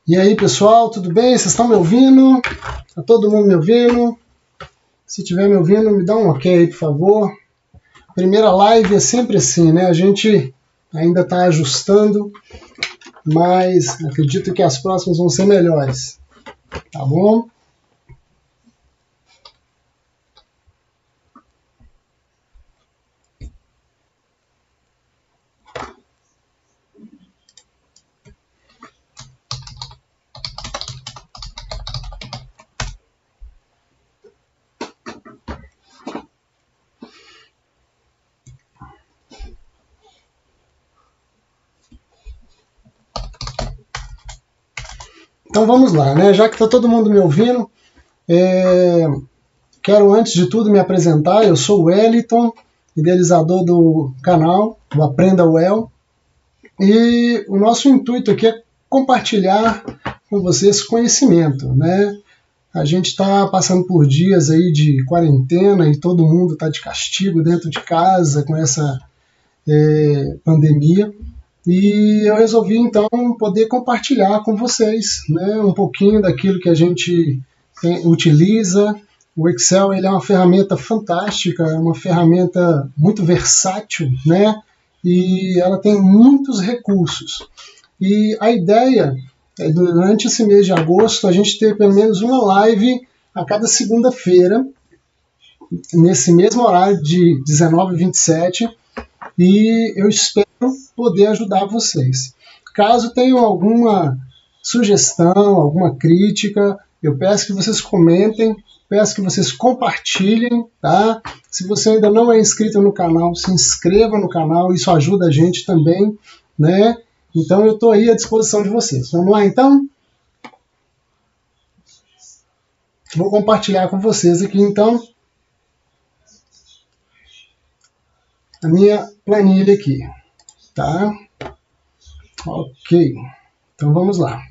E aí, pessoal, tudo bem? Vocês estão me ouvindo? Tá todo mundo me ouvindo? Se estiver me ouvindo, me dá um ok aí, por favor. Primeira live é sempre assim, né? A gente ainda está ajustando, mas acredito que as próximas vão ser melhores. Tá bom? Então vamos lá, né? Já que está todo mundo me ouvindo, quero antes de tudo me apresentar. Eu sou o Wellington, idealizador do canal, do Aprenda Well, e o nosso intuito aqui é compartilhar com vocês conhecimento, né? A gente está passando por dias aí de quarentena e todo mundo está de castigo dentro de casa com essa pandemia. E eu resolvi, então, poder compartilhar com vocês, né, um pouquinho daquilo que a gente utiliza. O Excel, ele é uma ferramenta fantástica, é uma ferramenta muito versátil, né, e ela tem muitos recursos. E a ideia é, durante esse mês de agosto, a gente ter pelo menos uma live a cada segunda-feira, nesse mesmo horário de 19h27, e eu espero poder ajudar vocês. Caso tenham alguma sugestão, alguma crítica, eu peço que vocês comentem, peço que vocês compartilhem, tá? Se você ainda não é inscrito no canal, se inscreva no canal, isso ajuda a gente também, né? Então eu estou aí à disposição de vocês. Vamos lá, então? Vou compartilhar com vocês aqui, então, a minha planilha aqui, tá? Ok, então vamos lá.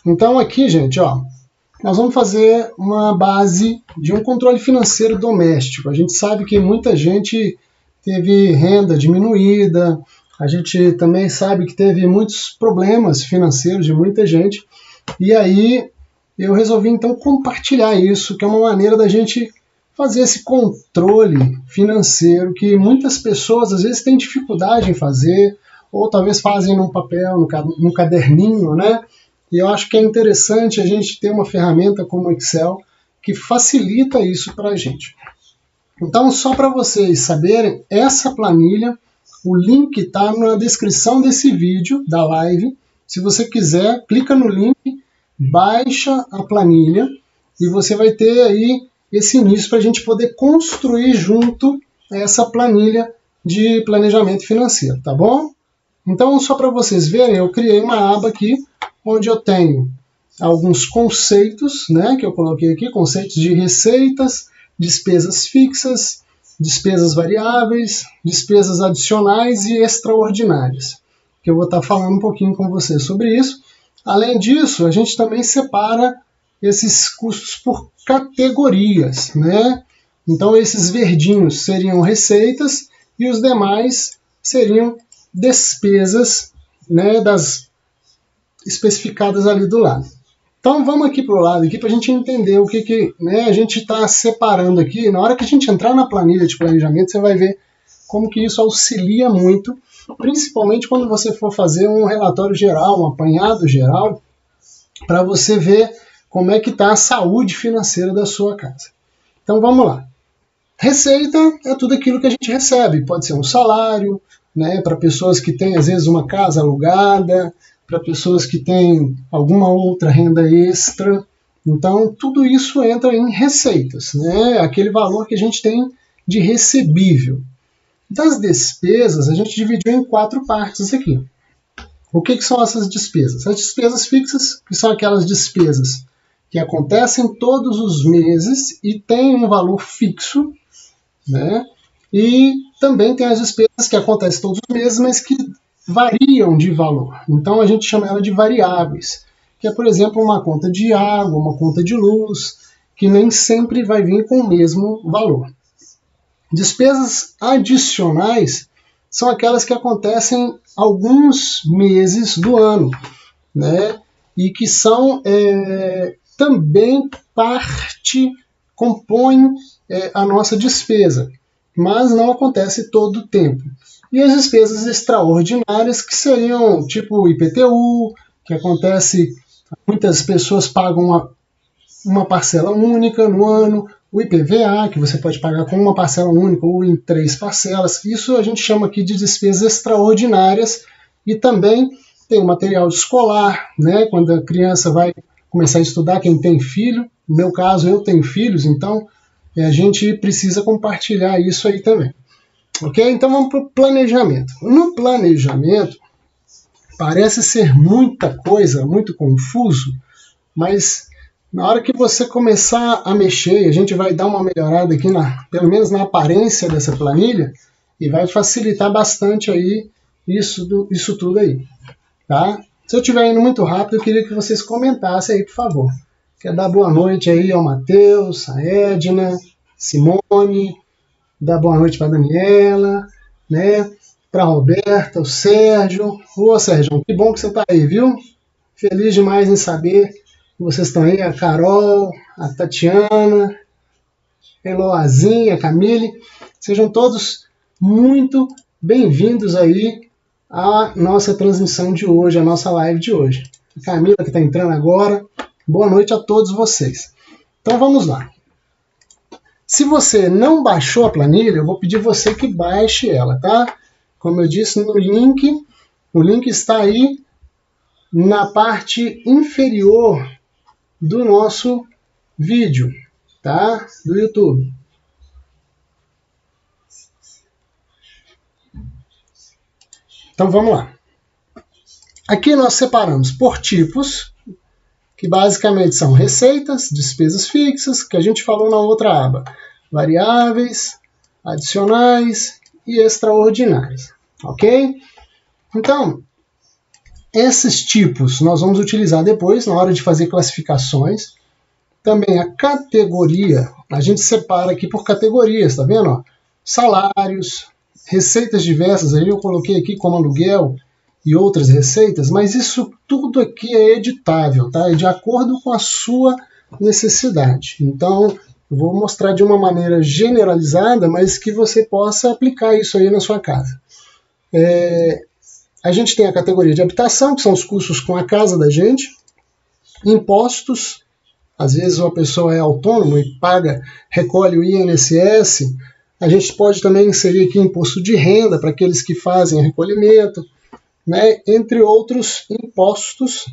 Então aqui, gente, ó, nós vamos fazer uma base de um controle financeiro doméstico. A gente sabe que muita gente teve renda diminuída, a gente também sabe que teve muitos problemas financeiros de muita gente, e aí eu resolvi então compartilhar isso, que é uma maneira da gente fazer esse controle financeiro que muitas pessoas às vezes têm dificuldade em fazer, ou talvez fazem num papel, num caderninho, né? E eu acho que é interessante a gente ter uma ferramenta como o Excel que facilita isso para a gente. Então, só para vocês saberem, essa planilha, o link está na descrição desse vídeo, da live. Se você quiser, clica no link, baixa a planilha e você vai ter aí esse início para a gente poder construir junto essa planilha de planejamento financeiro, tá bom? Então, só para vocês verem, eu criei uma aba aqui, onde eu tenho alguns conceitos, né, que eu coloquei aqui, conceitos de receitas, despesas fixas, despesas variáveis, despesas adicionais e extraordinárias, que eu vou estar falando um pouquinho com vocês sobre isso. Além disso, a gente também separa esses custos por categorias, né? Então, esses verdinhos seriam receitas e os demais seriam despesas, né, das especificadas ali do lado. Então vamos aqui para o lado aqui para a gente entender o que né, a gente está separando aqui. Na hora que a gente entrar na planilha de planejamento, você vai ver como que isso auxilia muito, principalmente quando você for fazer um relatório geral, um apanhado geral, para você ver como é que está a saúde financeira da sua casa. Então vamos lá. Receita é tudo aquilo que a gente recebe. Pode ser um salário, né, para pessoas que têm às vezes uma casa alugada, para pessoas que têm alguma outra renda extra. Então, tudo isso entra em receitas, né? Aquele valor que a gente tem de recebível. Das despesas, a gente dividiu em 4 partes aqui. O que são essas despesas? As despesas fixas, que são aquelas despesas que acontecem todos os meses e têm um valor fixo, né? E também tem as despesas que acontecem todos os meses, mas que variam de valor. Então a gente chama ela de variáveis, que é, por exemplo, uma conta de água, uma conta de luz, que nem sempre vai vir com o mesmo valor. Despesas adicionais são aquelas que acontecem alguns meses do ano, né? E que são também compõem a nossa despesa, mas não acontece todo o tempo. E as despesas extraordinárias, que seriam tipo o IPTU, que acontece, muitas pessoas pagam uma parcela única no ano, o IPVA, que você pode pagar com uma parcela única ou em 3 parcelas. Isso a gente chama aqui de despesas extraordinárias. E também tem o material escolar, né? Quando a criança vai começar a estudar, quem tem filho, no meu caso eu tenho filhos, então a gente precisa compartilhar isso aí também. Ok? Então vamos para o planejamento. No planejamento, parece ser muita coisa, muito confuso, mas na hora que você começar a mexer, a gente vai dar uma melhorada aqui, pelo menos na aparência dessa planilha, e vai facilitar bastante aí isso tudo aí. Tá? Se eu estiver indo muito rápido, eu queria que vocês comentassem aí, por favor. Quer dar boa noite aí ao Matheus, a Edna, Simone, dar boa noite para a Daniela, né? Para a Roberta, o Sérgio. Ô Sérgio, que bom que você está aí, viu? Feliz demais em saber que vocês estão aí, a Carol, a Tatiana, a Eloazinha, a Camille. Sejam todos muito bem-vindos aí à nossa transmissão de hoje, à nossa live de hoje. A Camila que está entrando agora. Boa noite a todos vocês. Então vamos lá. Se você não baixou a planilha, eu vou pedir você que baixe ela, tá? Como eu disse no link, o link está aí na parte inferior do nosso vídeo, tá? Do YouTube. Então vamos lá. Aqui nós separamos por tipos, que basicamente são receitas, despesas fixas, que a gente falou na outra aba, variáveis, adicionais e extraordinárias, ok? Então, esses tipos nós vamos utilizar depois na hora de fazer classificações. Também a categoria, a gente separa aqui por categorias, tá vendo? Ó, salários, receitas diversas, aí eu coloquei aqui como aluguel e outras receitas, mas isso tudo aqui é editável, tá? É de acordo com a sua necessidade. Então, eu vou mostrar de uma maneira generalizada, mas que você possa aplicar isso aí na sua casa. A gente tem a categoria de habitação, que são os custos com a casa da gente, impostos, às vezes uma pessoa é autônoma e recolhe o INSS, a gente pode também inserir aqui imposto de renda para aqueles que fazem recolhimento, né, entre outros impostos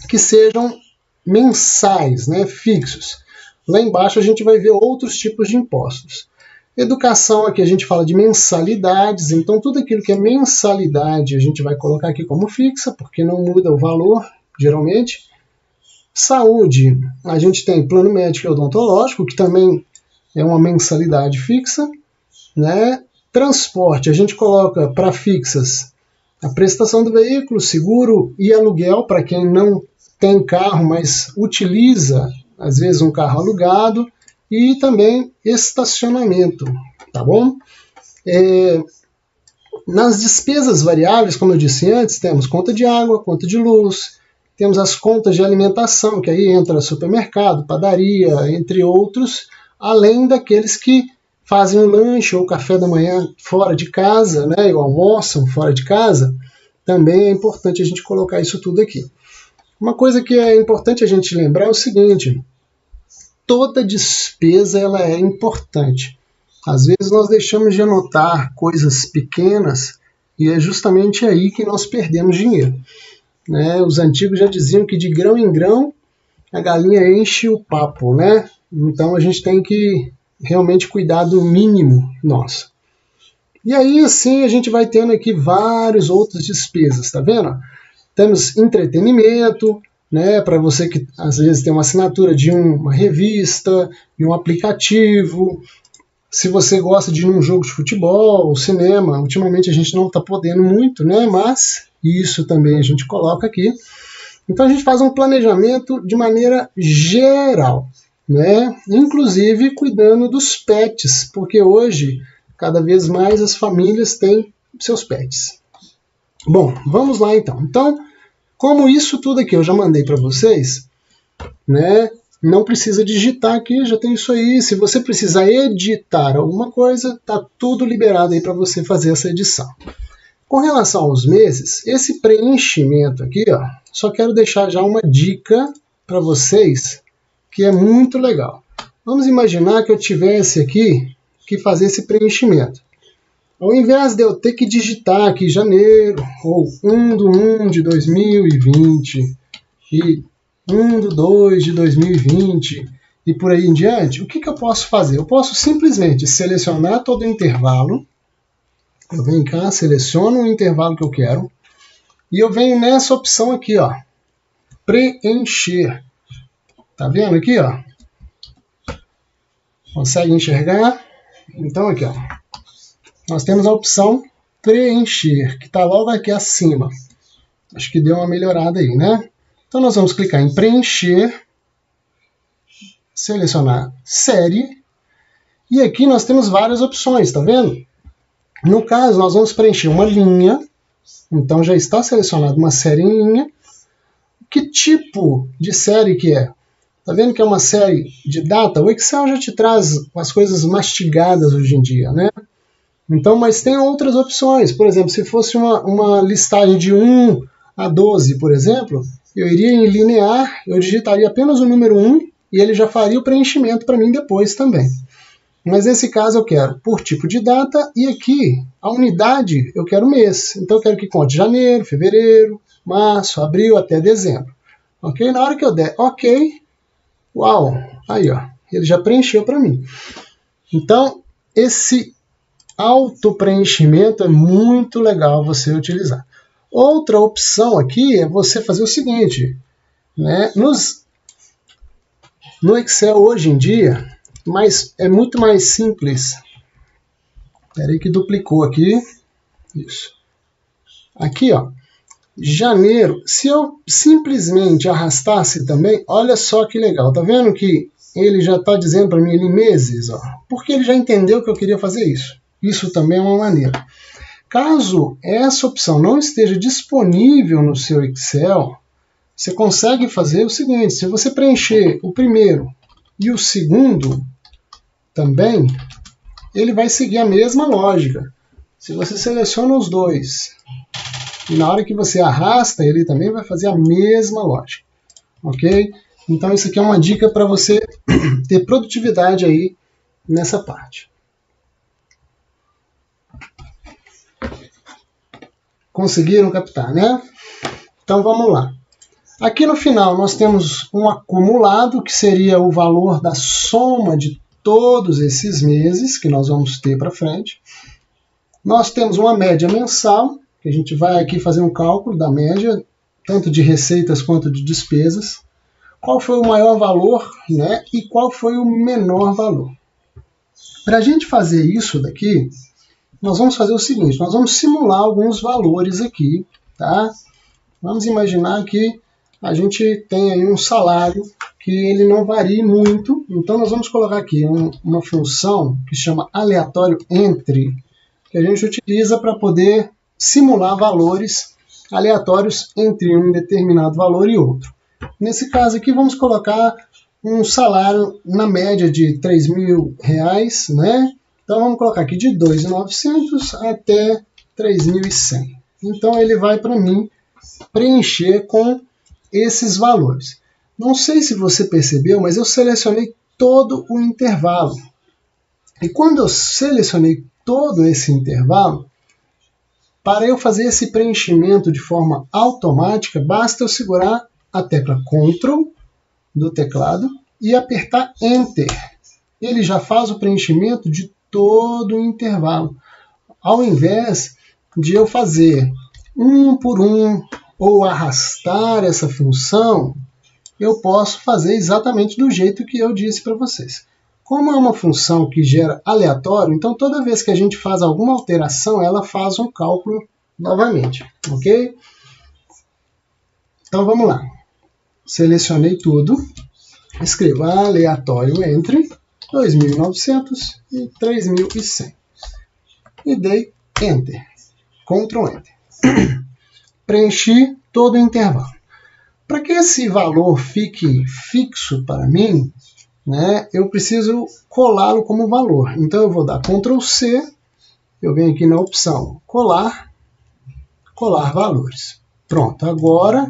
que sejam mensais, né, fixos. Lá embaixo a gente vai ver outros tipos de impostos. Educação, aqui a gente fala de mensalidades, então tudo aquilo que é mensalidade a gente vai colocar aqui como fixa, porque não muda o valor, geralmente. Saúde, a gente tem plano médico e odontológico, que também é uma mensalidade fixa, né? Transporte, a gente coloca para fixas a prestação do veículo, seguro e aluguel para quem não tem carro, mas utiliza, às vezes, um carro alugado, e também estacionamento, tá bom? Nas despesas variáveis, como eu disse antes, temos conta de água, conta de luz, temos as contas de alimentação, que aí entra supermercado, padaria, entre outros, além daqueles que fazem o lanche ou o café da manhã fora de casa, né, ou almoçam fora de casa, também é importante a gente colocar isso tudo aqui. Uma coisa que é importante a gente lembrar é o seguinte: toda despesa ela é importante. Às vezes nós deixamos de anotar coisas pequenas e é justamente aí que nós perdemos dinheiro. Né? Os antigos já diziam que de grão em grão a galinha enche o papo, né? Então a gente tem que realmente cuidar do mínimo nosso. E aí assim a gente vai tendo aqui várias outras despesas, tá vendo? Temos entretenimento, né, para você que às vezes tem uma assinatura de uma revista, de um aplicativo, Se você gosta de ir num jogo de futebol, ou cinema, ultimamente a gente não está podendo muito, né? Mas isso também a gente coloca aqui. Então a gente faz um planejamento de maneira geral, né? Inclusive cuidando dos pets, porque hoje cada vez mais as famílias têm seus pets. Bom, vamos lá então. Então, como isso tudo aqui eu já mandei para vocês, né? Não precisa digitar aqui, já tem isso aí. Se você precisar editar alguma coisa, tá tudo liberado aí para você fazer essa edição. Com relação aos meses, esse preenchimento aqui, ó, só quero deixar já uma dica para vocês que é muito legal. Vamos imaginar que eu tivesse aqui que fazer esse preenchimento. Ao invés de eu ter que digitar aqui janeiro, ou 1/1 de 2020, e 1/2 de 2020, e por aí em diante, o que eu posso fazer? Eu posso simplesmente selecionar todo o intervalo, eu venho cá, seleciono o intervalo que eu quero, e eu venho nessa opção aqui, ó, preencher. Tá vendo aqui, ó? Consegue enxergar? Então aqui, ó, nós temos a opção preencher, que está logo aqui acima. Acho que deu uma melhorada aí, né? Então nós vamos clicar em preencher, selecionar série, e aqui nós temos várias opções, tá vendo? No caso, nós vamos preencher uma linha, então já está selecionada uma série em linha. Que tipo de série que é? Tá vendo que é uma série de data? O Excel já te traz as coisas mastigadas hoje em dia, né? Então, mas tem outras opções. Por exemplo, se fosse uma listagem de 1 a 12, por exemplo, eu iria em linear, eu digitaria apenas o número 1 e ele já faria o preenchimento para mim depois também. Mas nesse caso eu quero por tipo de data e aqui a unidade eu quero mês. Então eu quero que conte janeiro, fevereiro, março, abril até dezembro. Ok? Na hora que eu der OK, uau, aí ó, ele já preencheu para mim. Então esse auto-preenchimento é muito legal você utilizar. Outra opção aqui é você fazer o seguinte, né? No Excel hoje em dia, mas é muito mais simples. Espera aí que duplicou aqui. Isso. Aqui, ó, janeiro. Se eu simplesmente arrastasse também, olha só que legal. Tá vendo que ele já está dizendo para mim ali meses, ó, porque ele já entendeu que eu queria fazer isso. Isso também é uma maneira. Caso essa opção não esteja disponível no seu Excel, você consegue fazer o seguinte: se você preencher o primeiro e o segundo também, ele vai seguir a mesma lógica. Se você seleciona os dois e na hora que você arrasta, ele também vai fazer a mesma lógica. Ok? Então isso aqui é uma dica para você ter produtividade aí nessa parte. Conseguiram captar, né? Então vamos lá. Aqui no final nós temos um acumulado, que seria o valor da soma de todos esses meses que nós vamos ter para frente. Nós temos uma média mensal, que a gente vai aqui fazer um cálculo da média, tanto de receitas quanto de despesas. Qual foi o maior valor, né? E qual foi o menor valor. Para a gente fazer isso daqui, nós vamos fazer o seguinte: nós vamos simular alguns valores aqui, tá? Vamos imaginar que a gente tem aí um salário que ele não varie muito, então nós vamos colocar aqui uma função que chama aleatório entre, que a gente utiliza para poder simular valores aleatórios entre um determinado valor e outro. Nesse caso aqui vamos colocar um salário na média de R$3.000, né? Então vamos colocar aqui de 2.900 até 3.100. Então ele vai para mim preencher com esses valores. Não sei se você percebeu, mas eu selecionei todo o intervalo. E quando eu selecionei todo esse intervalo, para eu fazer esse preenchimento de forma automática, basta eu segurar a tecla Ctrl do teclado e apertar Enter. Ele já faz o preenchimento de todo o intervalo, ao invés de eu fazer um por um ou arrastar essa função, eu posso fazer exatamente do jeito que eu disse para vocês. como é uma função que gera aleatório, então toda vez que a gente faz alguma alteração, ela faz um cálculo novamente, ok? Então vamos lá. Selecionei tudo, escrevo aleatório entre 2.900 e 3.100 e dei Enter, Ctrl Enter. Preenchi todo o intervalo. Para que esse valor fique fixo para mim, né, eu preciso colá-lo como valor. Então eu vou dar Ctrl C, eu venho aqui na opção colar, colar valores. Pronto, agora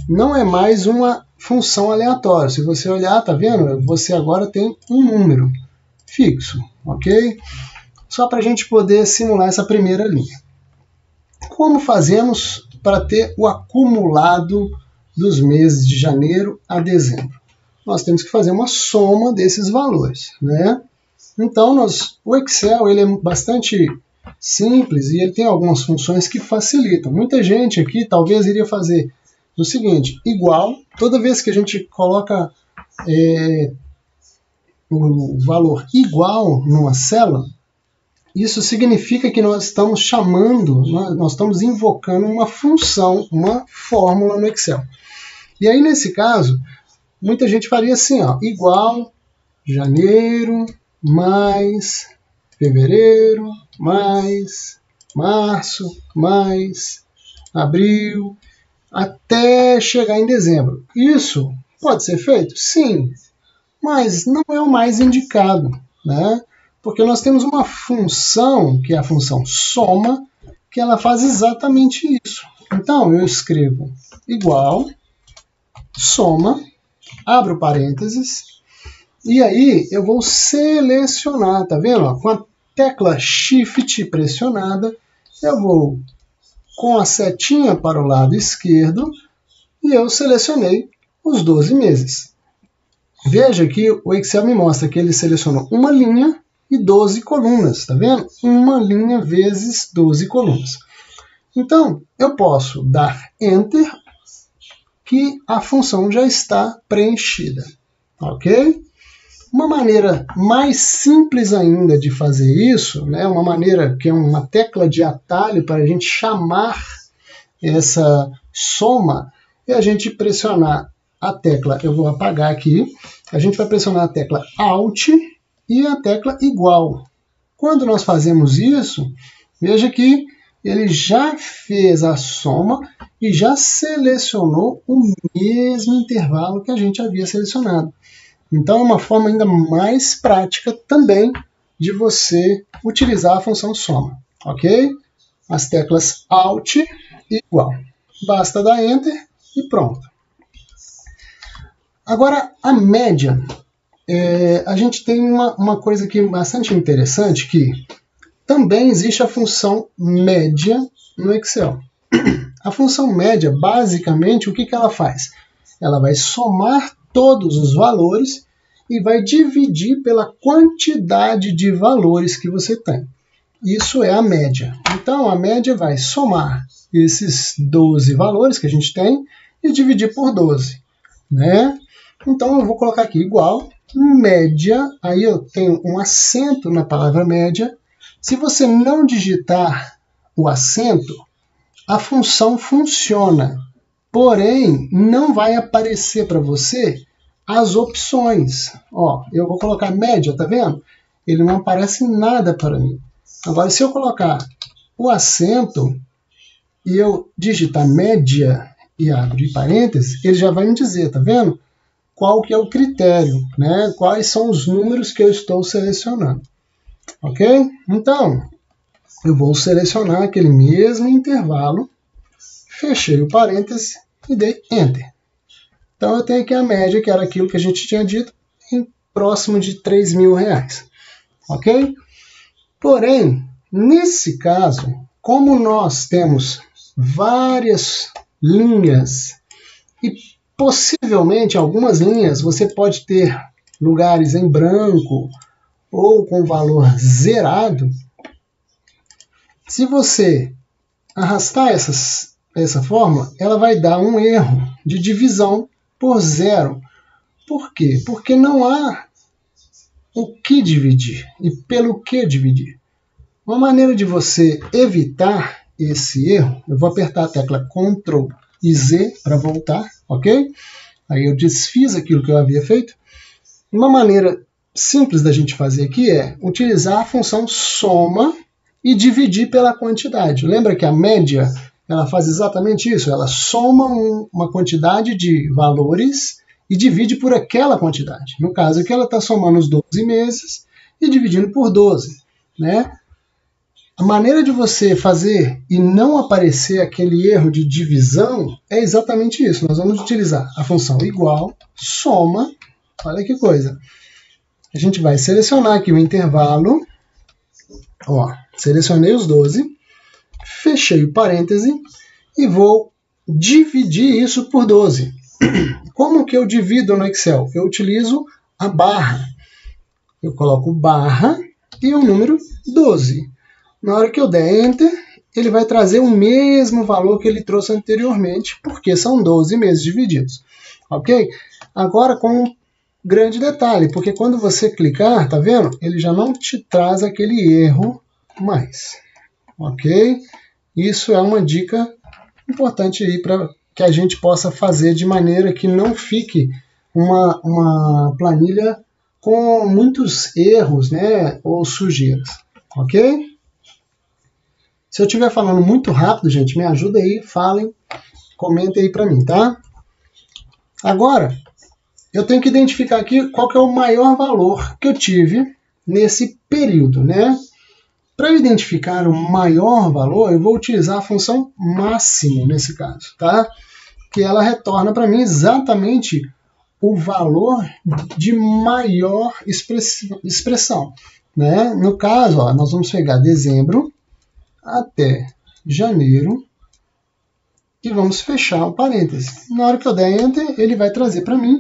não é mais uma função aleatória. Se você olhar, tá vendo? Você agora tem um número fixo, ok? Só para a gente poder simular essa primeira linha. Como fazemos para ter o acumulado dos meses de janeiro a dezembro? Nós temos que fazer uma soma desses valores, né? Então, o Excel ele é bastante simples e ele tem algumas funções que facilitam. Muita gente aqui talvez iria fazer o seguinte, igual, toda vez que a gente coloca o valor igual numa célula, isso significa que nós estamos chamando, nós estamos invocando uma função, uma fórmula no Excel. E aí, nesse caso, muita gente faria assim, ó, igual janeiro mais fevereiro mais março mais abril até chegar em dezembro. Isso pode ser feito? Sim, mas não é o mais indicado, né? Porque nós temos uma função, que é a função soma, que ela faz exatamente isso. Então, eu escrevo igual, soma, abro parênteses, e aí eu vou selecionar, tá vendo? Com a tecla Shift pressionada, eu vou com a setinha para o lado esquerdo e eu selecionei os 12 meses. Veja que o Excel me mostra que ele selecionou uma linha e 12 colunas, tá vendo? Uma linha vezes 12 colunas. Então, eu posso dar Enter, que a função já está preenchida, ok? Uma maneira mais simples ainda de fazer isso, né, uma maneira que é uma tecla de atalho para a gente chamar essa soma, é a gente pressionar a tecla, eu vou apagar aqui, a gente vai pressionar a tecla Alt e a tecla igual. Quando nós fazemos isso, veja que ele já fez a soma e já selecionou o mesmo intervalo que a gente havia selecionado. Então é uma forma ainda mais prática também de você utilizar a função soma, ok? As teclas Alt e igual. Basta dar Enter e pronto. Agora, a média. A gente tem uma coisa aqui bastante interessante, que também existe a função média no Excel. A função média, basicamente, o que ela faz? Ela vai somar todos os valores e vai dividir pela quantidade de valores que você tem. Isso é a média. Então, a média vai somar esses 12 valores que a gente tem e dividir por 12, né? Então, eu vou colocar aqui igual, média, aí eu tenho um acento na palavra média. Se você não digitar o acento, a função funciona, porém não vai aparecer para você as opções. Ó, eu vou colocar média, tá vendo? Ele não aparece nada para mim. Agora, se eu colocar o acento e eu digitar média e abrir parênteses, ele já vai me dizer, tá vendo? Qual que é o critério, né? Quais são os números que eu estou selecionando. Ok? Então, eu vou selecionar aquele mesmo intervalo, fechei o parêntese e dei Enter. Então, eu tenho aqui a média, que era aquilo que a gente tinha dito, em próximo de R$3.000. Ok? Porém, nesse caso, como nós temos várias linhas e possivelmente algumas linhas você pode ter lugares em branco ou com valor zerado, se você arrastar essa fórmula, ela vai dar um erro de divisão por zero. Por quê? Porque não há o que dividir e pelo que dividir. Uma maneira de você evitar esse erro, eu vou apertar a tecla Ctrl e Z para voltar, ok? Aí eu desfiz aquilo que eu havia feito. Uma maneira simples da gente fazer aqui é utilizar a função soma e dividir pela quantidade. Lembra que a média ela faz exatamente isso, ela soma uma quantidade de valores e divide por aquela quantidade. No caso aqui ela está somando os 12 meses e dividindo por 12, né? A maneira de você fazer e não aparecer aquele erro de divisão é exatamente isso. Nós vamos utilizar a função igual, soma, olha que coisa. A gente vai selecionar aqui o intervalo, ó, selecionei os 12, fechei o parêntese e vou dividir isso por 12. Como que eu divido no Excel? Eu utilizo a barra. Eu coloco barra e o número 12. Na hora que eu der Enter, ele vai trazer o mesmo valor que ele trouxe anteriormente, porque são 12 meses divididos. Ok? Agora com um grande detalhe, porque quando você clicar, tá vendo? Ele já não te traz aquele erro mais. Ok? Isso é uma dica importante aí para que a gente possa fazer de maneira que não fique uma planilha com muitos erros, né, ou sujeiras. Ok? Se eu estiver falando muito rápido, gente, me ajuda aí, falem, comentem aí para mim, tá? Agora, eu tenho que identificar aqui qual que é o maior valor que eu tive nesse período, né? Para identificar o maior valor, eu vou utilizar a função máximo nesse caso, tá? Que ela retorna para mim exatamente o valor de maior expressão, né? No caso, ó, nós vamos pegar dezembro até janeiro e vamos fechar o parêntese. Na hora que eu der Enter, ele vai trazer para mim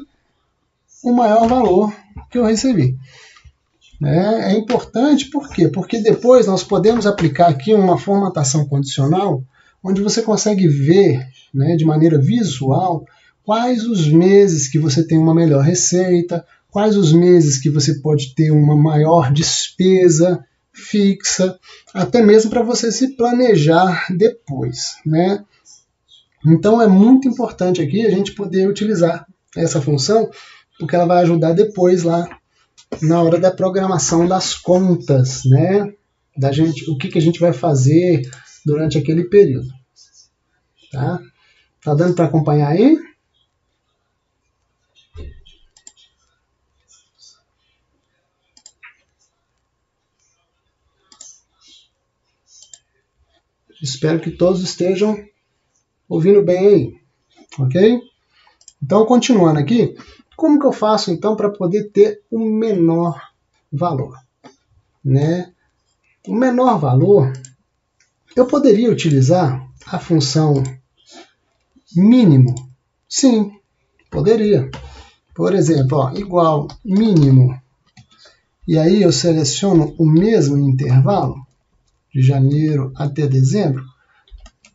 o maior valor que eu recebi. É importante, por quê? Porque depois nós podemos aplicar aqui uma formatação condicional, onde você consegue ver, né, de maneira visual quais os meses que você tem uma melhor receita, quais os meses que você pode ter uma maior despesa fixa, até mesmo para você se planejar depois, né? Então é muito importante aqui a gente poder utilizar essa função, porque ela vai ajudar depois lá na hora da programação das contas, né? Da gente, o que a gente vai fazer durante aquele período. Tá? Tá dando para acompanhar aí? Espero que todos estejam ouvindo bem aí, ok? Então, continuando aqui, como que eu faço então para poder ter o menor valor, né? O menor valor, eu poderia utilizar a função mínimo? Sim, poderia. Por exemplo, ó, igual mínimo, e aí eu seleciono o mesmo intervalo, de janeiro até dezembro.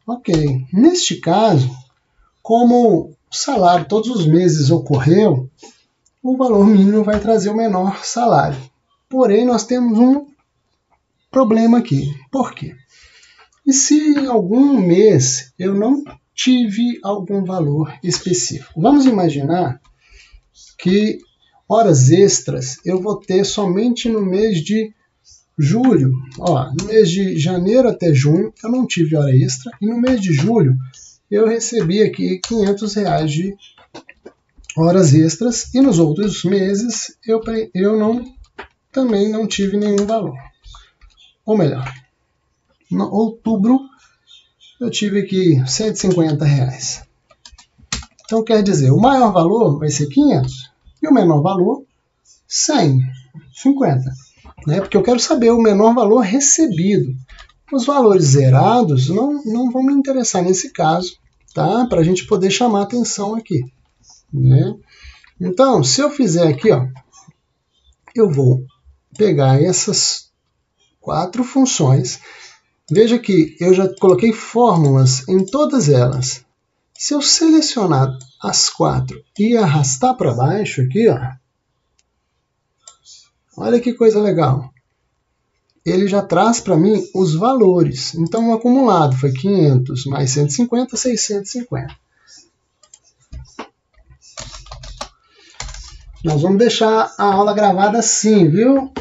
Ok, neste caso, como o salário todos os meses ocorreu, o valor mínimo vai trazer o menor salário. Porém, nós temos um problema aqui. Por quê? E se em algum mês eu não tive algum valor específico? Vamos imaginar que horas extras eu vou ter somente no mês de julho. Ó, no mês de janeiro até junho eu não tive hora extra, e no mês de julho eu recebi aqui R$500 de horas extras, e nos outros meses eu também não tive nenhum valor. Ou melhor, em outubro eu tive aqui R$150. Então quer dizer, o maior valor vai ser 500 e o menor valor 150, né? Porque eu quero saber o menor valor recebido. Os valores zerados não vão me interessar nesse caso, tá? Para a gente poder chamar atenção aqui, né? Então, se eu fizer aqui, ó, eu vou pegar essas 4 funções. Veja que eu já coloquei fórmulas em todas elas. Se eu selecionar as 4 e arrastar para baixo aqui, ó, olha que coisa legal. Ele já traz para mim os valores. Então, o acumulado foi 500 mais 150, 650. Nós vamos deixar a aula gravada assim, viu?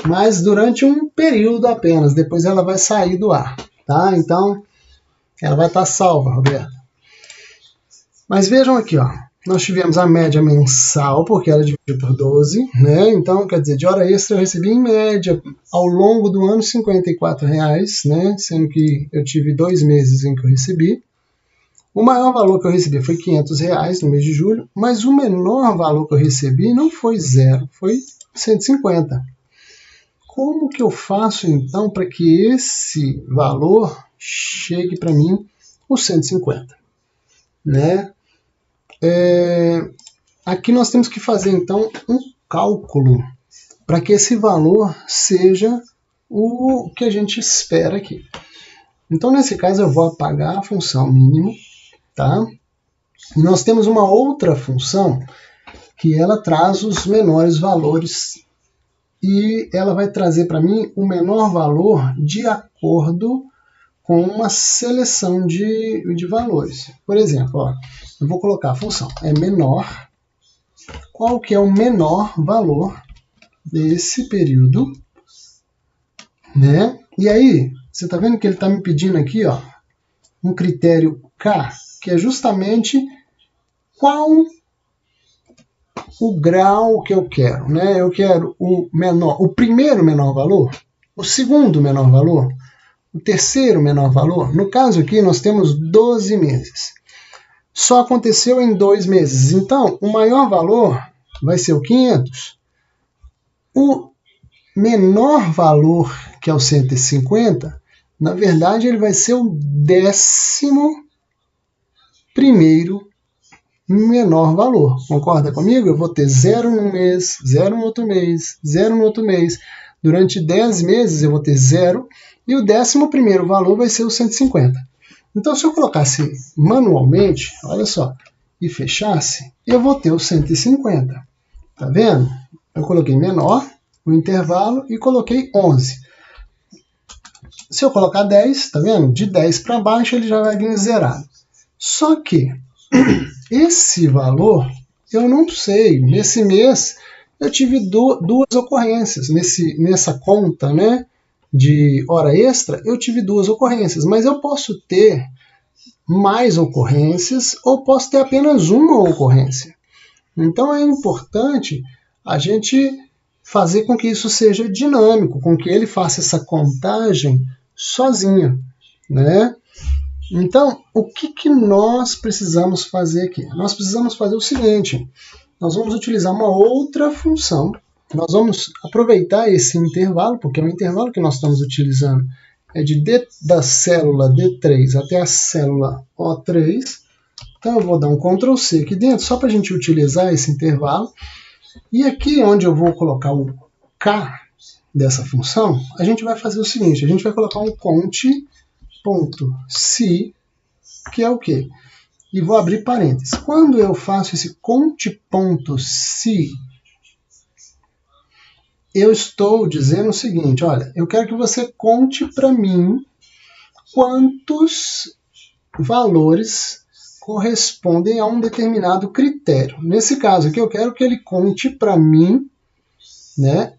Mas durante um período apenas. Depois ela vai sair do ar, tá? Então, ela vai estar salva, Roberto. Mas vejam aqui, ó. Nós tivemos a média mensal, porque ela dividiu por 12, né? Então, quer dizer, de hora extra eu recebi em média, ao longo do ano, R$54, né? Sendo que eu tive 2 meses em que eu recebi. O maior valor que eu recebi foi R$500 no mês de julho, mas o menor valor que eu recebi não foi 0, foi 150. Como que eu faço, então, para que esse valor chegue para mim os 150? Né? Aqui nós temos que fazer, então, um cálculo para que esse valor seja o que a gente espera aqui. Então, nesse caso, eu vou apagar a função mínimo, tá? E nós temos uma outra função que ela traz os menores valores e ela vai trazer para mim o menor valor de acordo com uma seleção de valores. Por exemplo, ó, eu vou colocar a função menor. Qual que é o menor valor desse período? Né? E aí, você está vendo que ele está me pedindo aqui, ó, um critério K, que é justamente qual o grau que eu quero. Né? Eu quero o primeiro menor valor, o segundo menor valor, o terceiro menor valor. No caso aqui, nós temos 12 meses. Só aconteceu em 2 meses. Então, o maior valor vai ser o 500. O menor valor, que é o 150, na verdade, ele vai ser o 11º menor valor. Concorda comigo? Eu vou ter 0 num mês, 0 no outro mês, 0 no outro mês. Durante 10 meses eu vou ter 0 e o 11º valor vai ser o 150. Então, se eu colocasse manualmente, olha só, e fechasse, eu vou ter o 150. Tá vendo? Eu coloquei menor, o intervalo, e coloquei 11. Se eu colocar 10, tá vendo? De 10 para baixo ele já vai vir zerado. Só que esse valor, eu não sei. Nesse mês, eu tive duas ocorrências. Nessa conta, né, de hora extra, eu tive 2 ocorrências. Mas eu posso ter mais ocorrências ou posso ter apenas uma ocorrência. Então é importante a gente fazer com que isso seja dinâmico, com que ele faça essa contagem sozinho, né? Então, o que nós precisamos fazer aqui? Nós precisamos fazer o seguinte, nós vamos utilizar uma outra função, nós vamos aproveitar esse intervalo, porque é o intervalo que nós estamos utilizando, é da célula D3 até a célula O3, então eu vou dar um Ctrl C aqui dentro, só para a gente utilizar esse intervalo, e aqui onde eu vou colocar o K dessa função, a gente vai fazer o seguinte, a gente vai colocar um conte.si, que é o quê? E vou abrir parênteses. Quando eu faço esse conte.si, eu estou dizendo o seguinte, olha, eu quero que você conte para mim quantos valores correspondem a um determinado critério. Nesse caso aqui, eu quero que ele conte para mim, né,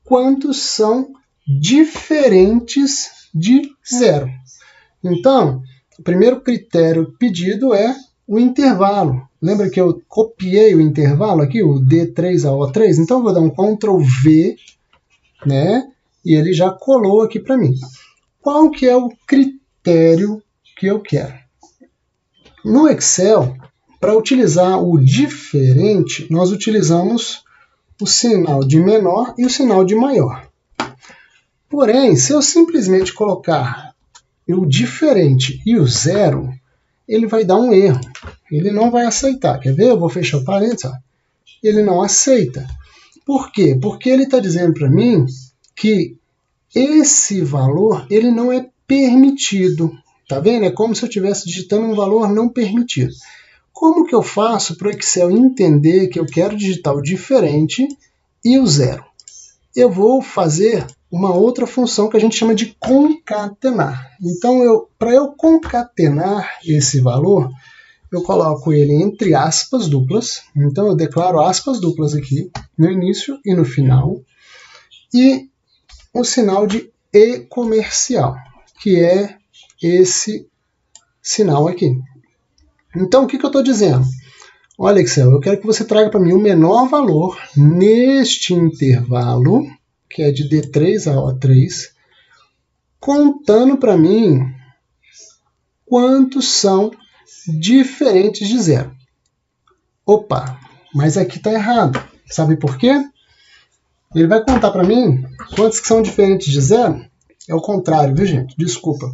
quantos são diferentes de 0. Então, o primeiro critério pedido é o intervalo. Lembra que eu copiei o intervalo aqui, o D3 a O3? Então, eu vou dar um Ctrl V, né, e ele já colou aqui para mim. Qual que é o critério que eu quero? No Excel, para utilizar o diferente, nós utilizamos o sinal de menor e o sinal de maior. Porém, se eu simplesmente colocar o diferente e o 0, ele vai dar um erro. Ele não vai aceitar. Quer ver? Eu vou fechar o parênteses. Ó. Ele não aceita. Por quê? Porque ele está dizendo para mim que esse valor ele não é permitido. Tá vendo? É como se eu estivesse digitando um valor não permitido. Como que eu faço para o Excel entender que eu quero digitar o diferente e o 0? eu vou fazer uma outra função que a gente chama de concatenar. Então, para eu concatenar esse valor, eu coloco ele entre aspas duplas. Então, eu declaro aspas duplas aqui, no início e no final. E o sinal de E comercial, que é esse sinal aqui. Então, o que eu estou dizendo? Olha, Excel, eu quero que você traga para mim o menor valor neste intervalo, que é de D3 a O3, contando para mim quantos são diferentes de zero. Opa, mas aqui está errado. Sabe por quê? Ele vai contar para mim quantos que são diferentes de zero. É o contrário, viu, gente? Desculpa.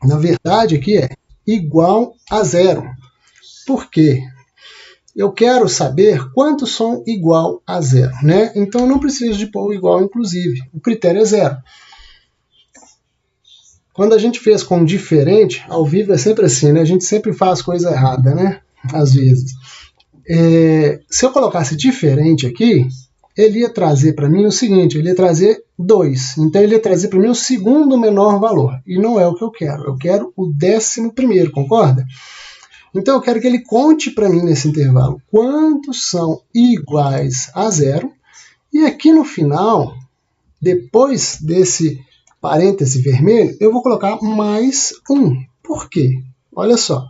Na verdade, aqui é igual a zero. Por quê? Eu quero saber quantos são igual a zero, né? Então, eu não preciso de pôr igual, inclusive. O critério é zero. Quando a gente fez com diferente, ao vivo é sempre assim, né? A gente sempre faz coisa errada, né? Às vezes. Se eu colocasse diferente aqui, ele ia trazer para mim o seguinte, ele ia trazer 2. Então, ele ia trazer para mim o segundo menor valor. E não é o que eu quero. Eu quero o 11º, concorda? Então, eu quero que ele conte para mim nesse intervalo quantos são iguais a zero. E aqui no final, depois desse parêntese vermelho, eu vou colocar mais 1. Por quê? Olha só.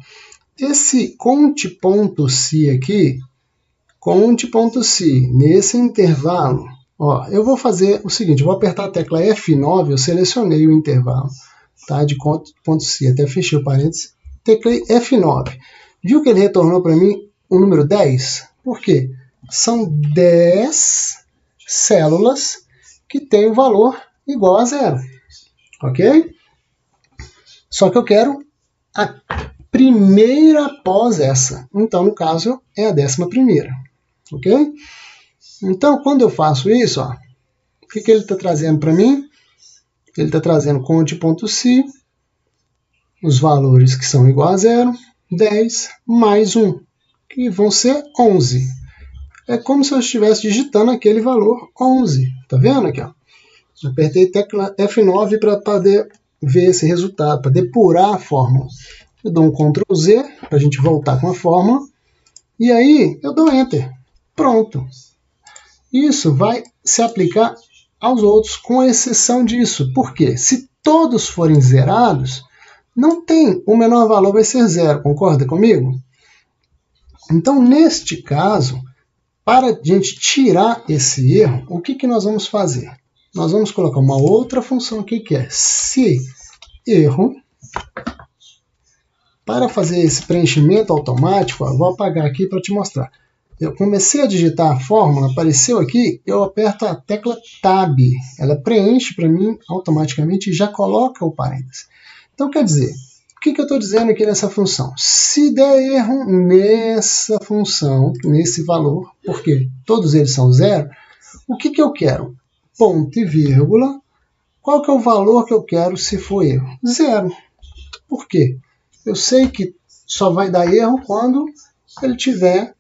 Esse conte.se aqui, conte.se, nesse intervalo, ó, eu vou fazer o seguinte, eu vou apertar a tecla F9, eu selecionei o intervalo, tá, de conte.se, até fechei o parêntese, teclei F9. Viu que ele retornou para mim o número 10? Por quê? São 10 células que têm o valor igual a zero. Ok? Só que eu quero a primeira após essa. Então, no caso, é a 11ª. Ok? Então, quando eu faço isso, ó, o que ele está trazendo para mim? Ele está trazendo conte.se, os valores que são igual a zero, 10 mais 1, que vão ser 11. É como se eu estivesse digitando aquele valor 11. Tá vendo aqui? Ó? Apertei a tecla F9 para poder ver esse resultado, para depurar a fórmula. Eu dou um Ctrl Z para a gente voltar com a fórmula. E aí eu dou Enter. Pronto. Isso vai se aplicar aos outros, com exceção disso. Por quê? Se todos forem zerados, não tem, o menor valor vai ser zero, concorda comigo? Então, neste caso, para a gente tirar esse erro, o que nós vamos fazer? Nós vamos colocar uma outra função aqui, que é se erro. Para fazer esse preenchimento automático, eu vou apagar aqui para te mostrar. Eu comecei a digitar a fórmula, apareceu aqui, eu aperto a tecla Tab. Ela preenche para mim automaticamente e já coloca o parênteses. Então, quer dizer, o que eu estou dizendo aqui nessa função? Se der erro nessa função, nesse valor, porque todos eles são zero, o que eu quero? Ponto e vírgula. Qual que é o valor que eu quero se for erro? Zero. Por quê? Eu sei que só vai dar erro quando ele tiver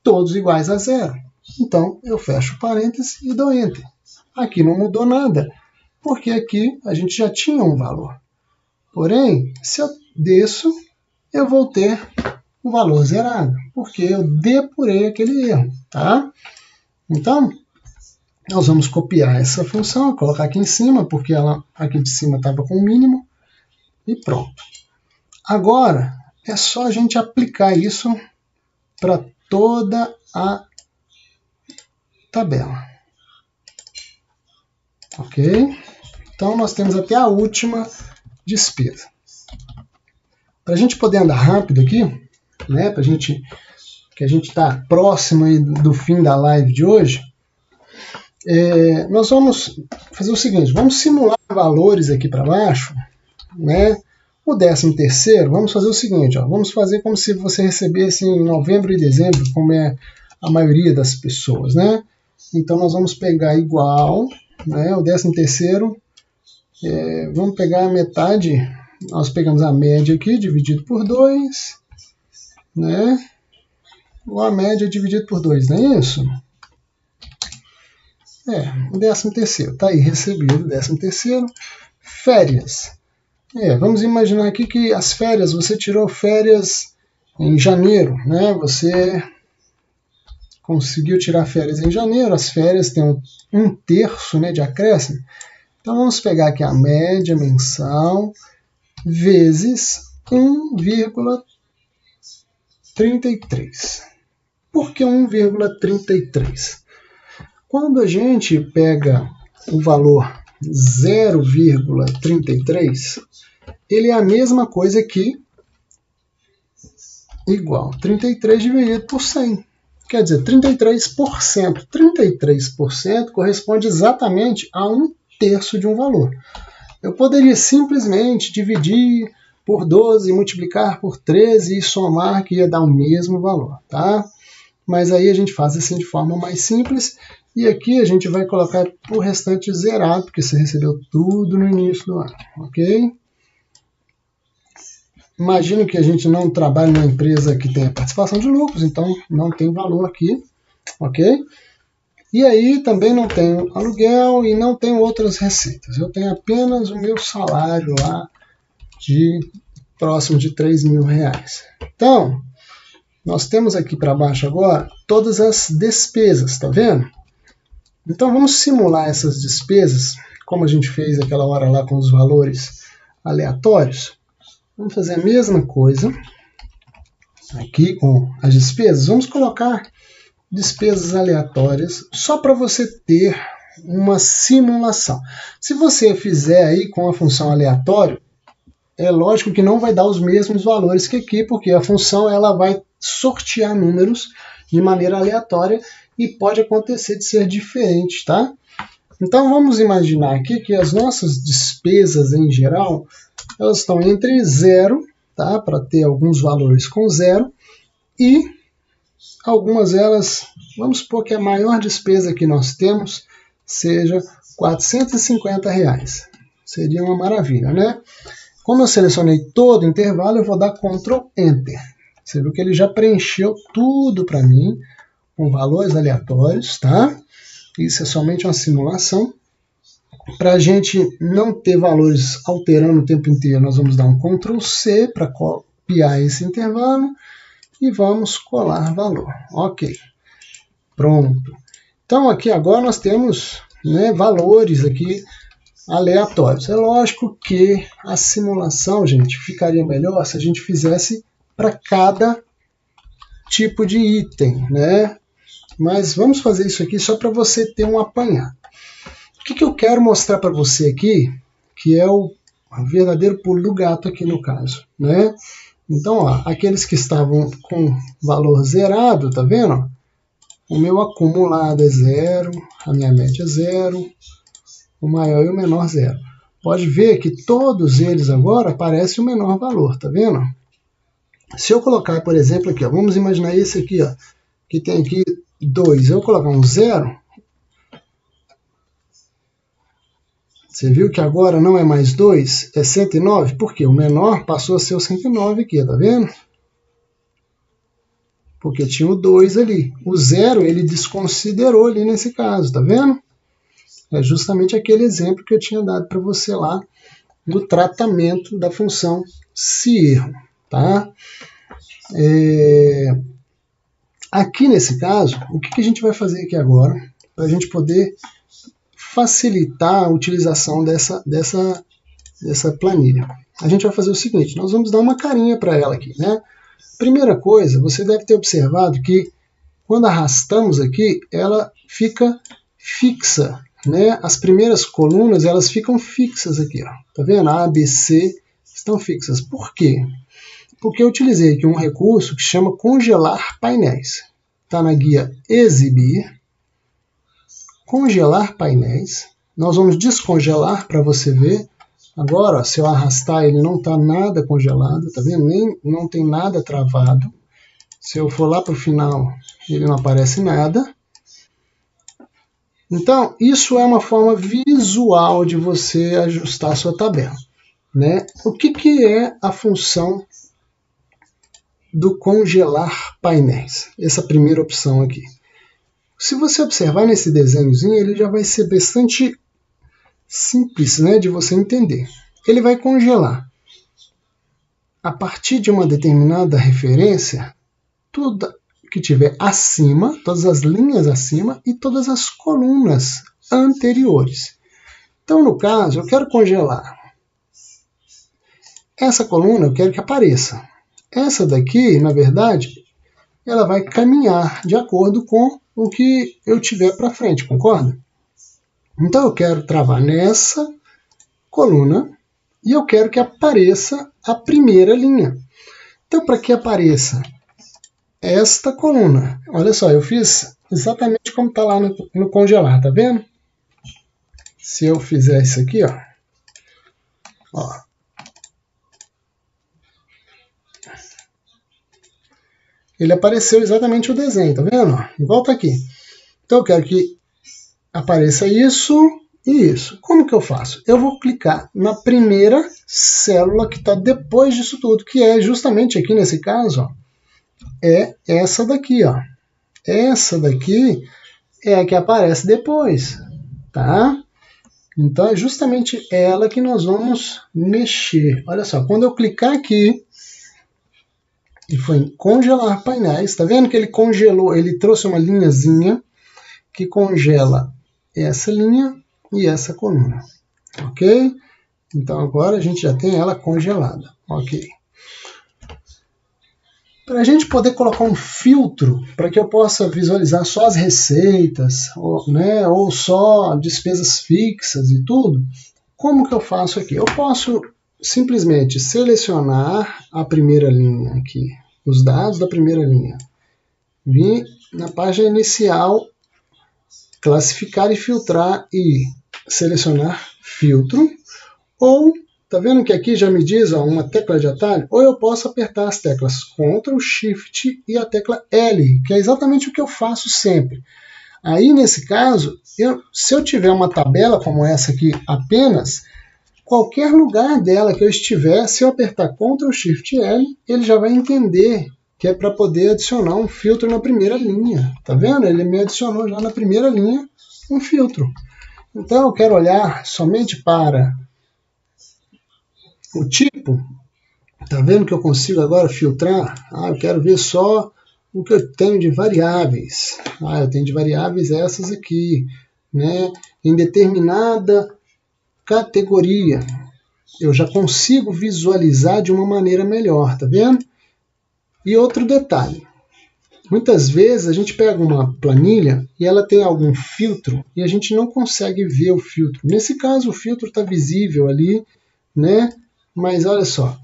todos iguais a zero. Então, eu fecho o parênteses e dou Enter. Aqui não mudou nada, porque aqui a gente já tinha um valor. Porém, se eu desço, eu vou ter o valor zerado, porque eu depurei aquele erro. Tá? Então, nós vamos copiar essa função, colocar aqui em cima, porque ela aqui de cima estava com o mínimo, e pronto. Agora, é só a gente aplicar isso para toda a tabela. Ok? Então, nós temos até a última despesa. Para a gente poder andar rápido aqui, né, que a gente está próximo aí do fim da live de hoje, nós vamos fazer o seguinte, vamos simular valores aqui para baixo, né? O 13º, vamos fazer o seguinte, ó, vamos fazer como se você recebesse em novembro e dezembro, como é a maioria das pessoas, né? Então, nós vamos pegar igual, né, o 13º, vamos pegar a metade, nós pegamos a média aqui, dividido por 2, né? Ou a média dividido por 2, não é isso? O 13º, tá aí recebido, 13º. Férias. Vamos imaginar aqui que as férias, você tirou férias em janeiro, né? Você conseguiu tirar férias em janeiro, as férias têm um terço, né, de acréscimo. Então vamos pegar aqui a média mensal vezes 1,33. Por que 1,33? Quando a gente pega o valor 0,33, ele é a mesma coisa que igual 33 dividido por 100. Quer dizer, 33%. 33% corresponde exatamente a 1/3 de um valor. Eu poderia simplesmente dividir por 12, multiplicar por 13 e somar, que ia dar o mesmo valor, tá? Mas aí a gente faz assim de forma mais simples. E aqui a gente vai colocar o restante zerado, porque você recebeu tudo no início do ano, ok? Imagino que a gente não trabalha numa empresa que tenha participação de lucros, então não tem valor aqui, ok? E aí também não tenho aluguel e não tenho outras receitas. Eu tenho apenas o meu salário lá de próximo de R$3.000. Então, nós temos aqui para baixo agora todas as despesas, tá vendo? Então vamos simular essas despesas, como a gente fez aquela hora lá com os valores aleatórios. Vamos fazer a mesma coisa aqui com as despesas. Vamos colocar despesas aleatórias só para você ter uma simulação. Se você fizer aí com a função aleatório, é lógico que não vai dar os mesmos valores que aqui, porque a função ela vai sortear números de maneira aleatória e pode acontecer de ser diferente, tá? Então vamos imaginar aqui que as nossas despesas em geral, elas estão entre 0, tá? Para ter alguns valores com 0, e algumas delas, vamos supor que a maior despesa que nós temos seja R$450. Seria uma maravilha, né? Como eu selecionei todo o intervalo, eu vou dar Ctrl Enter. Você viu que ele já preencheu tudo para mim, com valores aleatórios, tá? Isso é somente uma simulação. Para a gente não ter valores alterando o tempo inteiro, nós vamos dar um Ctrl C para copiar esse intervalo e vamos colar valor. Ok. Pronto. Então aqui agora nós temos, né, valores aqui aleatórios. É lógico que a simulação, gente, ficaria melhor se a gente fizesse para cada tipo de item, né? Mas vamos fazer isso aqui só para você ter um apanhado. O que eu quero mostrar para você aqui, que é o verdadeiro pulo do gato aqui no caso, né? Então, ó, aqueles que estavam com valor zerado, tá vendo? O meu acumulado é 0, a minha média é 0, o maior e o menor 0. Pode ver que todos eles agora aparecem o menor valor, tá vendo? Se eu colocar, por exemplo, aqui, ó, vamos imaginar esse aqui, ó, que tem aqui 2, eu colocar um 0, você viu que agora não é mais 2, é 109, porque o menor passou a ser o 109 aqui, tá vendo? Porque tinha o 2 ali. O 0 ele desconsiderou ali nesse caso, tá vendo? É justamente aquele exemplo que eu tinha dado para você lá do tratamento da função se erro, tá? Aqui nesse caso, o que a gente vai fazer aqui agora para a gente poder facilitar a utilização dessa planilha? A gente vai fazer o seguinte, nós vamos dar uma carinha para ela aqui, né? Primeira coisa, você deve ter observado que quando arrastamos aqui, ela fica fixa, né? As primeiras colunas, elas ficam fixas aqui, ó. Tá vendo? A, B, C estão fixas. Por quê? Porque eu utilizei aqui um recurso que chama congelar painéis. Está na guia Exibir, congelar painéis. Nós vamos descongelar para você ver. Agora, ó, se eu arrastar, ele não está nada congelado, tá vendo? Não tem nada travado. Se eu for lá para o final, ele não aparece nada. Então, isso é uma forma visual de você ajustar a sua tabela, né? O que é a função do congelar painéis? Essa primeira opção aqui. Se você observar nesse desenhozinho, ele já vai ser bastante simples, né, de você entender. Ele vai congelar. A partir de uma determinada referência, tudo que tiver acima, todas as linhas acima e todas as colunas anteriores. Então, no caso, eu quero congelar. Essa coluna eu quero que apareça. Essa daqui, na verdade, ela vai caminhar de acordo com o que eu tiver para frente, concorda? Então eu quero travar nessa coluna e eu quero que apareça a primeira linha. Então, para que apareça esta coluna, olha só, eu fiz exatamente como está lá no congelar, tá vendo? Se eu fizer isso aqui, ó, ele apareceu exatamente o desenho, tá vendo? Igual tá aqui. Então eu quero que apareça isso e isso. Como que eu faço? Eu vou clicar na primeira célula que está depois disso tudo, que é justamente aqui nesse caso, ó, é essa daqui, ó. Essa daqui é a que aparece depois, tá? Então é justamente ela que nós vamos mexer. Olha só, quando eu clicar aqui e foi em congelar painéis, tá vendo que ele congelou, ele trouxe uma linhazinha que congela essa linha e essa coluna, ok? Então agora a gente já tem ela congelada, ok? Para a gente poder colocar um filtro para que eu possa visualizar só as receitas, ou só despesas fixas e tudo, como que eu faço aqui? Eu posso simplesmente selecionar a primeira linha aqui, os dados da primeira linha, vir na página inicial, classificar e filtrar e selecionar filtro, ou, tá vendo que aqui já me diz uma tecla de atalho? Ou eu posso apertar as teclas Ctrl, Shift e a tecla L, que é exatamente o que eu faço sempre. Aí, nesse caso, se eu tiver uma tabela como essa aqui apenas, qualquer lugar dela que eu estiver, se eu apertar Ctrl, Shift e L, ele já vai entender que é para poder adicionar um filtro na primeira linha. Tá vendo? Ele me adicionou já na primeira linha um filtro. Então, eu quero olhar somente para o tipo. Tá vendo que eu consigo agora filtrar? Eu quero ver só o que eu tenho de variáveis. Eu tenho de variáveis essas aqui, né? Em determinada categoria. Eu já consigo visualizar de uma maneira melhor, tá vendo? E outro detalhe. Muitas vezes a gente pega uma planilha e ela tem algum filtro e a gente não consegue ver o filtro. Nesse caso, o filtro está visível ali, né? Mas olha só,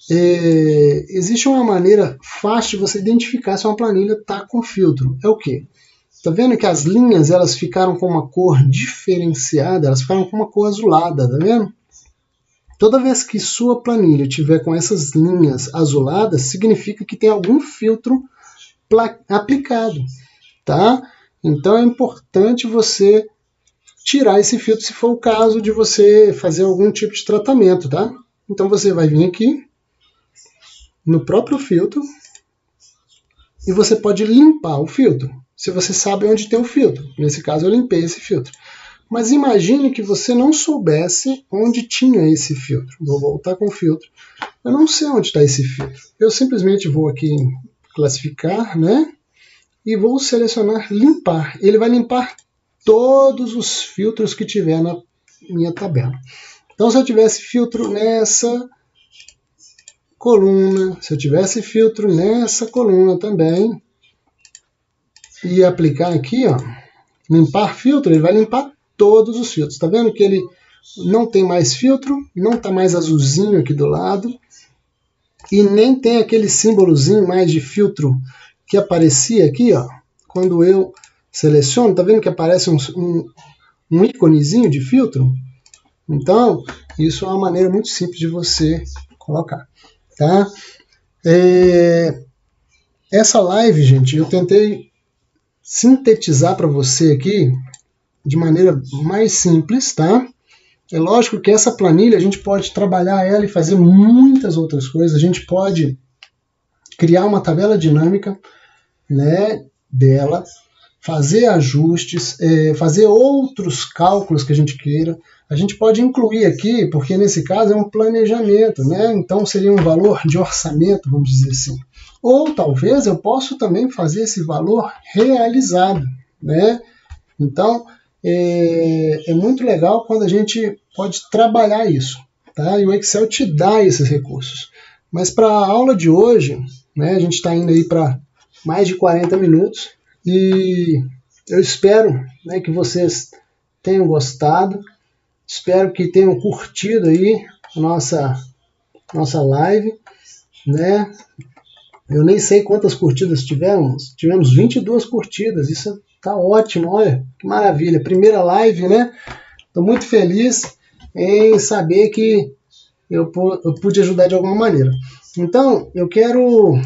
existe uma maneira fácil de você identificar se uma planilha está com filtro. É o quê? Tá vendo que as linhas elas ficaram com uma cor diferenciada, elas ficaram com uma cor azulada, tá vendo? Toda vez que sua planilha tiver com essas linhas azuladas, significa que tem algum filtro aplicado, tá? Então é importante você tirar esse filtro se for o caso de você fazer algum tipo de tratamento, tá? Então você vai vir aqui no próprio filtro e você pode limpar o filtro, se você sabe onde tem o filtro. Nesse caso eu limpei esse filtro. Mas imagine que você não soubesse onde tinha esse filtro. Vou voltar com o filtro. Eu não sei onde está esse filtro. Eu simplesmente vou aqui em classificar, né? E vou selecionar limpar. Ele vai limpar todos os filtros que tiver na minha tabela. Então, se eu tivesse filtro nessa coluna, se eu tivesse filtro nessa coluna também, e aplicar aqui, ó, limpar filtro, ele vai limpar todos os filtros. Tá vendo que ele não tem mais filtro, não está mais azulzinho aqui do lado, e nem tem aquele símbolozinho mais de filtro que aparecia aqui, ó, quando eu seleciono. Tá vendo que aparece um íconezinho de filtro? Então, isso é uma maneira muito simples de você colocar, tá? Essa live, gente, eu tentei sintetizar para você aqui de maneira mais simples, tá? É lógico que essa planilha a gente pode trabalhar ela e fazer muitas outras coisas. A gente pode criar uma tabela dinâmica, né, dela, fazer ajustes, fazer outros cálculos que a gente queira. A gente pode incluir aqui, porque nesse caso é um planejamento, né? Então seria um valor de orçamento, vamos dizer assim. Ou talvez eu possa também fazer esse valor realizado, né? Então é muito legal quando a gente pode trabalhar isso, tá? E o Excel te dá esses recursos. Mas para a aula de hoje, né, a gente está indo aí para mais de 40 minutos e eu espero, né, que vocês tenham gostado, espero que tenham curtido aí a nossa live, né? Eu nem sei quantas curtidas tivemos 22 curtidas, isso tá ótimo, olha, que maravilha, primeira live, né? Estou muito feliz em saber que eu pude ajudar de alguma maneira. Então, eu quero,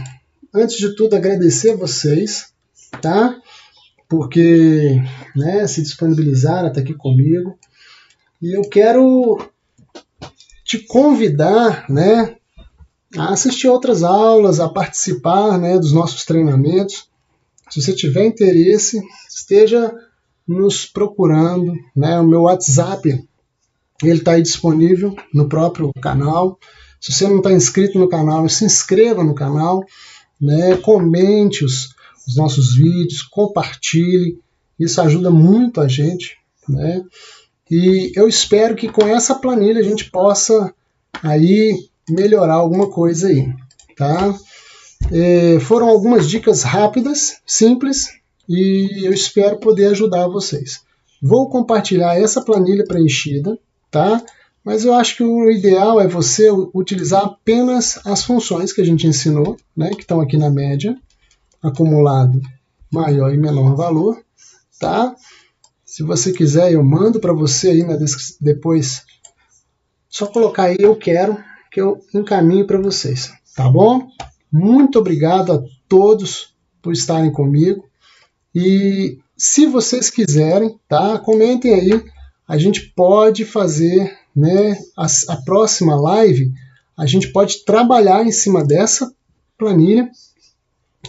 antes de tudo, agradecer vocês, tá? Porque, né, se disponibilizaram a estar aqui comigo. E eu quero te convidar, né, a assistir outras aulas, a participar, né, dos nossos treinamentos. Se você tiver interesse, esteja nos procurando, né? O meu WhatsApp, ele está aí disponível no próprio canal. Se você não está inscrito no canal, se inscreva no canal, né? Comente os nossos vídeos, compartilhe, isso ajuda muito a gente, né? E eu espero que com essa planilha a gente possa aí melhorar alguma coisa aí, tá? Foram algumas dicas rápidas, simples, e eu espero poder ajudar vocês. Vou compartilhar essa planilha preenchida, tá? Mas eu acho que o ideal é você utilizar apenas as funções que a gente ensinou, né, que estão aqui na média, acumulado, maior e menor valor, tá? Se você quiser, eu mando para você aí depois. Só colocar aí eu quero, que eu encaminho para vocês, tá bom? Muito obrigado a todos por estarem comigo. E se vocês quiserem, tá? Comentem aí. A gente pode fazer, né, a próxima live, a gente pode trabalhar em cima dessa planilha,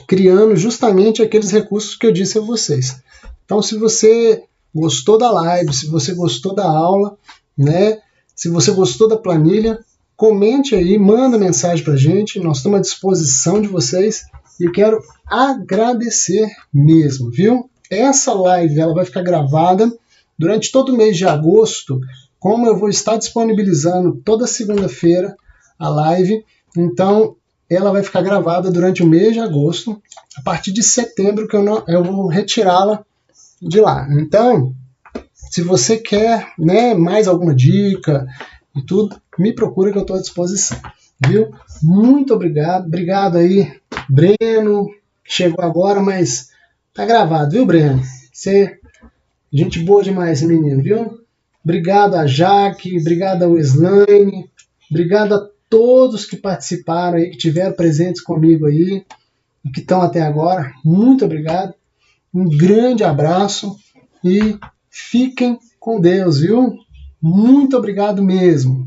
criando justamente aqueles recursos que eu disse a vocês. Então, se você gostou da live, se você gostou da aula, né, se você gostou da planilha, comente aí, manda mensagem para a gente, nós estamos à disposição de vocês e eu quero agradecer mesmo, viu? Essa live ela vai ficar gravada durante todo o mês de agosto, como eu vou estar disponibilizando toda segunda-feira a live, então ela vai ficar gravada durante o mês de agosto, a partir de setembro que eu vou retirá-la de lá. Então, se você quer, né, mais alguma dica e tudo, me procura que eu estou à disposição, viu? Muito obrigado. Obrigado aí, Breno, que chegou agora, mas tá gravado, viu, Breno? Você, gente boa demais esse menino, viu? Obrigado a Jaque, obrigado ao Slane, obrigado a todos que participaram aí, que tiveram presentes comigo aí e que estão até agora. Muito obrigado. Um grande abraço e fiquem com Deus, viu? Muito obrigado mesmo.